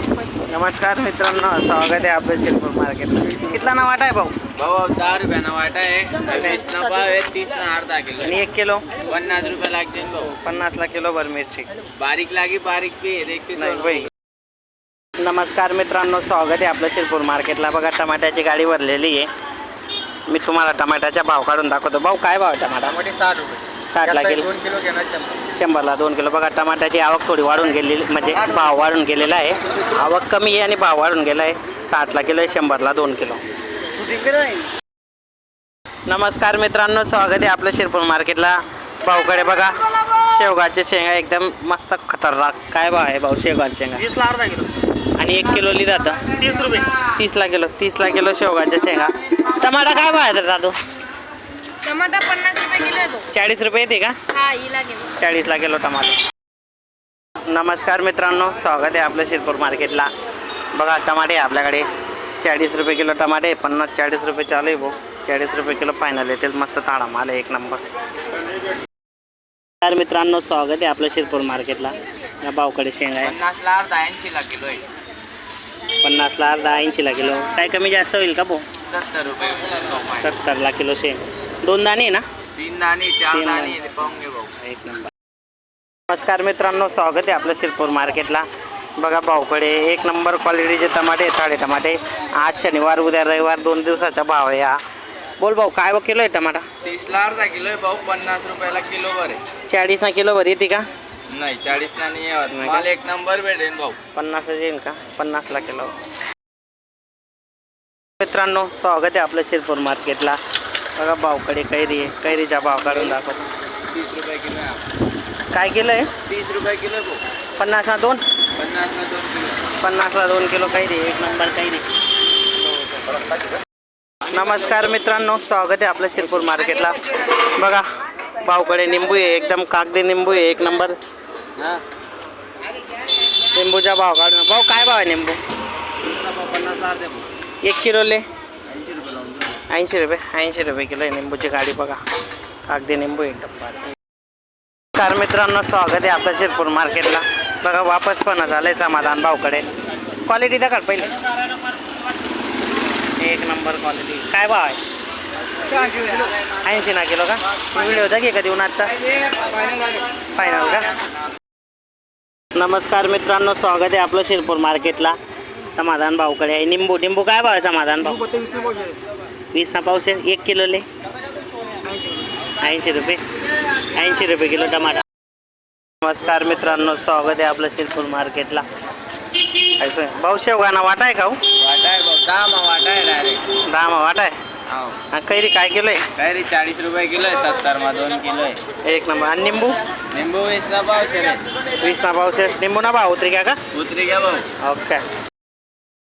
नमस्कार मित्रांनो, स्वागत आहे आपलं शिरपूर मार्केटला. कितला ना वाटा आहे भाऊ? भाऊ 10 रुपयाना वाटा आहे, 20 ना पाव आहे, 30 ना अर्धा किलो आणि 1 किलो 50 रुपये लागतील भाऊ. 50 ला किलो भर मिरची बारीक लागी बारीक पी देखते नाही बाई. नमस्कार मित्रांनो, स्वागत आहे आपलं शिरपूर मार्केटला. बघा टमाट्याची गाडी भरलेली आहे. मी तुम्हाला टमाट्याचा भाव काढून दाखवतो. भाऊ काय भाव आहे टमाटा? 60 रुपये 60 ला किलो, 2 किलो घेणार 100ला 2 किलो. बघा टमाट्याची आवक थोडी वाढून गेलेली, म्हणजे भाव वाढून गेलेला आहे. आवक कमी आहे आणि भाव वाढून गेला आहे. 60 ला किलो आहे, 100ला 2 किलो. नमस्कार मित्रांनो, स्वागत आहे आपलं शिरपूर मार्केटला. भाऊकडे बघा शेवगाचे शेंगा एकदम मस्त खतरनाक. काय भाव आहे भाऊ शेवगाचे शेंगा? 20 ला अर्धा किलो आणि 1 किलो लिहिलं जातं 30 रुपये. 30 ला किलो. 30 ला किलो शेवगाच्या शेंगा. टमाटा काय भाव आहे दादू? टमाटा 50 रुपये किलो आहे तो. 40 रुपये येते का? हा हिला किलो. 40 ला किलो टमाटे. नमस्कार मित्रांनो, स्वागत आहे आपलं शिरपूर मार्केटला. बघा टमाटे आपल्याकडे 40 रुपये किलो टमाटे, 50-40 रुपये चालू आहे भाऊ. 40 रुपये किलो फायनल येतील. मस्त ताडा माल आहे, 1 नंबर. तर मित्रांनो, स्वागत आहे आपलं शिरपूर मार्केटला. या भावकडे शेंगा आहे 50 ला अर्धा 80 ला किलो आहे. 50 ला अर्धा 80 ला किलो. काय कमी जास्त होईल का भाऊ? 70 रुपये 70 ला किलो शेंग. 2 दाणे ना? 3 दाणे 4 तीन दाणे दाणे. पाहून घे भाऊ. 1 नंबर. नमस्कार मित्रांनो, स्वागत आहे आपलं शिरपूर मार्केटला. बघा भाऊकडे 1 नंबर क्वालिटीचे टमाटे, थाळे टमाटे. आज शनिवार, उद्या रविवार, 2 दिवसाचा भाव आहे हा. बोल भाऊ काय किलो आहे टमाटा? 30 ला अर्धा किलो आहे भाऊ, 50 रुपयाला किलो भर आहे. 40 ना किलो भर येते का? नाही 40 ला नाही येत. नाही माल का? 1 नंबर भेटेल भाऊ. 50 येईल का? 50 ला किलो. मित्रांनो, स्वागत आहे आपलं शिरपूर मार्केटला. बघा भाऊकडे कैरी आहे. कैरीचा भाव काढून दाखवतो. 30 रुपये किलो आहे. काय किलो आहे? 30 रुपये किलो आहे भाऊ. 50 ना 2? 50 ला 2 किलो. 50 ला 2 किलो कैरी. 1 नंबर कैरी. नमस्कार मित्रांनो, स्वागत आहे आपलं शिरपूर मार्केटला. बघा भाऊकडे निंबू आहे, एकदम कागदी निंबू आहे, 1 नंबर. हां निंबूचा भाव काढून. भाऊ काय भाव आहे निंबू? 50 ला अर्धा भाऊ. 1 किलोले 80 रुपये लावून देऊ. 80 रुपये. 80 रुपये किलो आहे निंबूची गाडी. बघा कागदी निंबू एकदम भारी. नमस्कार मित्रांनो, स्वागत आहे आपलं शिरपूर मार्केटला. बघा वापस पण झालंय समाधान भाऊकडे. क्वालिटी दाखल पहिले. 1 नंबर क्वालिटी. काय भाव आहे? 80 ना किलो का? व्हिडिओ होता की कधी उन्हात फायनल का? नमस्कार मित्रांनो, स्वागत आहे आपलं शिरपूर मार्केटला. समाधान भाऊकडे आहे निंबू. निंबू काय भाव आहे समाधान भाऊ? 20 ना पावशे. 1 किलोले 80 रुपये. 80 रुपये किलो टमाटा. नमस्कार मित्रांनो, स्वागत आहे आपलं शिरपूर मार्केटला. असं भाऊ शेवगाणा वाटा आहे का हो? वाटा आहे भाऊ. 10 मा वाटा आहे डायरेक्ट. 10 वाटा आहे. हो. आणि कैरी काय किलो आहे? काय रे 40 रुपये किलो आहे, 70 मा 2 किलो आहे. 1 नंबर. आणि निंबू? निंबू 20 ना पाव आहे. 20 ना पावशे. निंबू ना भाव उतरी का? उतरी घ्या भाऊ. ओके.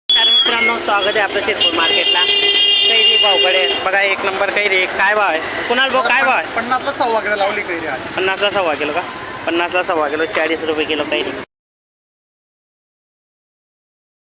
तर मित्रांनो, स्वागत आहे आपलं शिरपूर मार्केटला. कैरी भाऊकडे बघा 1 नंबर कैरी. काय भाव आहे कुणाल भाऊ? काय भाव आहे? 50 ला 1.25 किलो लावली कैरी आज. 50 ला 1.25 किलो का? 50 ला 1.25 किलो. 40 रुपये किलो कैरी.